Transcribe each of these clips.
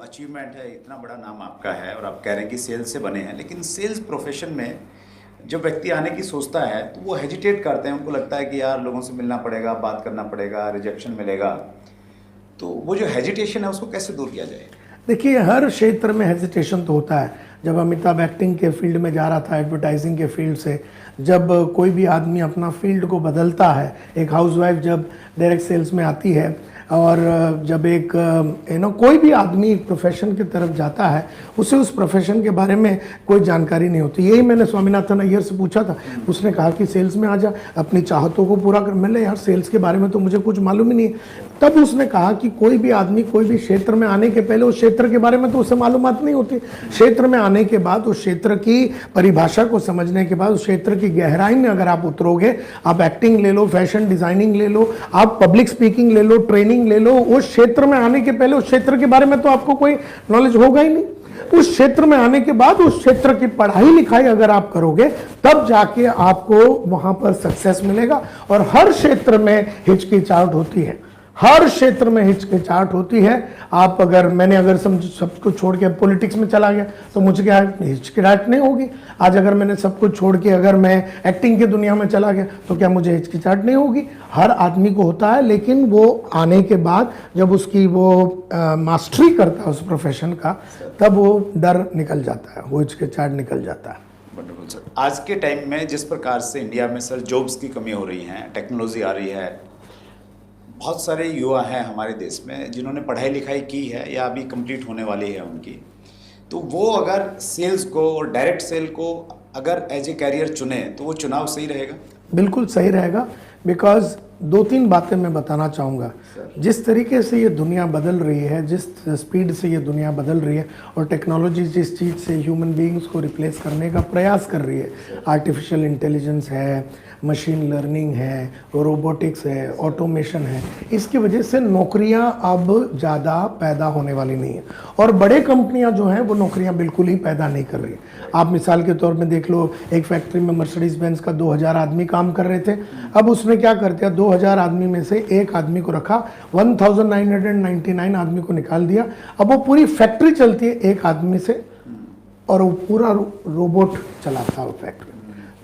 Achievement है, इतना बड़ा नाम आपका है और आप कह रहे हैं कि सेल्स से बने हैं, लेकिन सेल्स प्रोफेशन में जब व्यक्ति आने की सोचता है तो वो हेजिटेट करते हैं, उनको लगता है कि यार लोगों से मिलना पड़ेगा, बात करना पड़ेगा, रिजेक्शन मिलेगा। तो वो जो हेजिटेशन है उसको कैसे दूर किया जाए? देखिए, हर क्षेत्र में हेजिटेशन तो होता है। जब अमिताभ एक्टिंग के फील्ड में जा रहा था, एडवर्टाइजिंग के फील्ड से, जब कोई भी आदमी अपना फील्ड को बदलता है, एक हाउसवाइफ जब डायरेक्ट सेल्स में आती है और जब एक कोई भी आदमी एक प्रोफेशन की तरफ जाता है, उसे उस प्रोफेशन के बारे में कोई जानकारी नहीं होती। यही मैंने स्वामीनाथन अय्यर से पूछा था, उसने कहा कि सेल्स में आ जा, अपनी चाहतों को पूरा कर। मैंने यार सेल्स के बारे में तो मुझे कुछ मालूम ही नहीं है। तब उसने कहा कि कोई भी आदमी कोई भी क्षेत्र में आने के पहले उस क्षेत्र के बारे में तो उसे मालूमात नहीं होती। क्षेत्र में आने के बाद उस क्षेत्र की परिभाषा को समझने के बाद उस क्षेत्र की गहराई में अगर आप उतरोगे, आप एक्टिंग ले लो, फैशन डिजाइनिंग ले लो, आप पब्लिक स्पीकिंग ले लो, ट्रेनिंग ले लो, उस क्षेत्र में आने के पहले उस क्षेत्र के बारे में तो आपको कोई नॉलेज होगा ही नहीं। उस क्षेत्र में आने के बाद उस क्षेत्र की पढ़ाई लिखाई अगर आप करोगे, तब जाके आपको वहां पर सक्सेस मिलेगा। और हर क्षेत्र में हिचकिचाहट होती है, हर क्षेत्र में हिचकिचाहट होती है। आप मैंने अगर सब कुछ छोड़ के पॉलिटिक्स में चला गया तो मुझे क्या हिचकिचाहट नहीं होगी? आज अगर मैंने सब कुछ छोड़ के अगर मैं एक्टिंग की दुनिया में चला गया तो क्या मुझे हिचकिचाहट नहीं होगी? हर आदमी को होता है, लेकिन वो आने के बाद जब उसकी वो मास्टरी करता है उस प्रोफेशन का, तब वो डर निकल जाता है, वो हिचकिचाहट निकल जाता है। Wonderful sir. आज के टाइम में जिस प्रकार से इंडिया में सर जॉब्स की कमी हो रही है, टेक्नोलॉजी आ रही है, बहुत सारे युवा हैं हमारे देश में जिन्होंने पढ़ाई लिखाई की है या अभी कंप्लीट होने वाली है उनकी, तो वो अगर सेल्स को और डायरेक्ट सेल को अगर एज ए कैरियर चुने तो वो चुनाव सही रहेगा? बिल्कुल सही रहेगा। बिकॉज दो तीन बातें मैं बताना चाहूँगा। जिस तरीके से ये दुनिया बदल रही है, जिस स्पीड से ये दुनिया बदल रही है, और टेक्नोलॉजी जिस चीज़ से ह्यूमन बीइंग्स को रिप्लेस करने का प्रयास कर रही है, आर्टिफिशियल इंटेलिजेंस है, मशीन लर्निंग है, रोबोटिक्स है, ऑटोमेशन है, इसकी वजह से नौकरियां अब ज़्यादा पैदा होने वाली नहीं है। और बड़े कंपनियां जो हैं वो नौकरियां बिल्कुल ही पैदा नहीं कर रही। आप मिसाल के तौर में देख लो, एक फैक्ट्री में मर्सिडीज बेंज का 2000 आदमी काम कर रहे थे। अब उसने क्या कर दिया, 2000 आदमी में से एक आदमी को रखा, 1999 आदमी को निकाल दिया। अब वो पूरी फैक्ट्री चलती है एक आदमी से, और वो पूरा रोबोट चलाता है वो फैक्ट्री।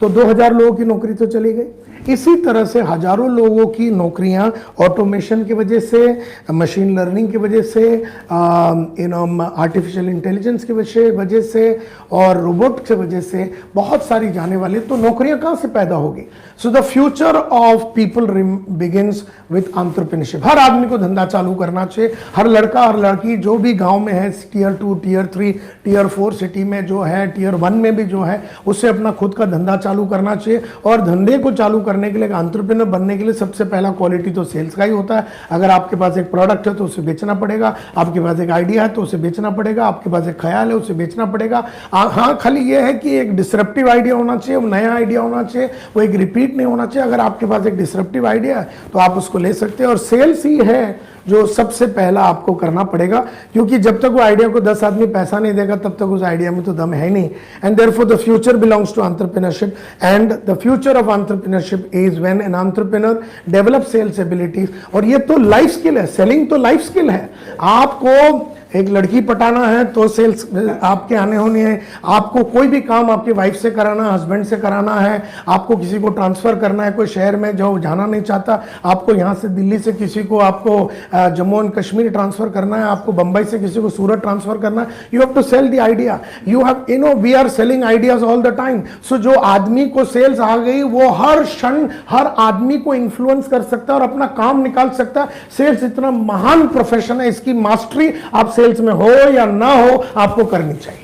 तो 2000 लोगों की नौकरी तो चली गई। इसी तरह से हजारों लोगों की नौकरियां ऑटोमेशन की वजह से, मशीन लर्निंग की वजह से, आर्टिफिशियल इंटेलिजेंस की वजह से और रोबोट की वजह से बहुत सारी जाने वाली। तो नौकरियां कहां से पैदा होगी? So the future of people begins with entrepreneurship. हर आदमी को धंधा चालू करना चाहिए। हर लड़का हर लड़की जो भी गांव में है, टियर 2, टियर 3, टियर 4 सिटी में जो है, टियर 1 में भी जो है, उससे अपना खुद का धंधा चालू करना चाहिए। और धंधे को चालू करने के लिए, एंटरप्रेन्योर बनने के लिए सबसे पहला क्वालिटी तो सेल्स का ही होता है। अगर आपके पास एक प्रोडक्ट है तो उसे बेचना पड़ेगा, आपके पास एक आइडिया है तो उसे बेचना पड़ेगा, आपके पास एक ख्याल है उसे बेचना पड़ेगा। हाँ, खाली ये है कि एक डिसरप्टिव आइडिया होना चाहिए, वो नया आइडिया होना चाहिए, वो एक रिपीट नहीं होना चाहिए। अगर आपके पास एक डिसरप्टिव आइडिया है तो आप उसको ले सकते हैं। और सेल्स ही है जो सबसे पहला आपको करना पड़ेगा, क्योंकि जब तक वो आइडिया को 10 आदमी पैसा नहीं देगा तब तक उस आइडिया में तो दम है नहीं। And therefore the future belongs to entrepreneurship, and the future of entrepreneurship is when an entrepreneur develop sales abilities. और ये तो लाइफ स्किल है, सेलिंग तो लाइफ स्किल है। आपको एक लड़की पटाना है तो सेल्स आपके आने होनी है। आपको कोई भी काम आपकी वाइफ से कराना, हस्बैंड से कराना है, आपको किसी को ट्रांसफर करना है कोई शहर में जो जाना नहीं चाहता, आपको यहाँ से दिल्ली से किसी को आपको जम्मू एंड कश्मीर ट्रांसफर करना है, आपको बंबई से किसी को सूरत ट्रांसफर करना है, you have to sell the idea. You have we are selling ideas all the time. So जो आदमी को सेल्स आ गई वो हर क्षण हर आदमी को इन्फ्लुएंस कर सकता है और अपना काम निकाल सकता है। सेल्स इतना महान प्रोफेशन है, इसकी मास्टरी आप सेल्स में हो या ना हो आपको करनी चाहिए।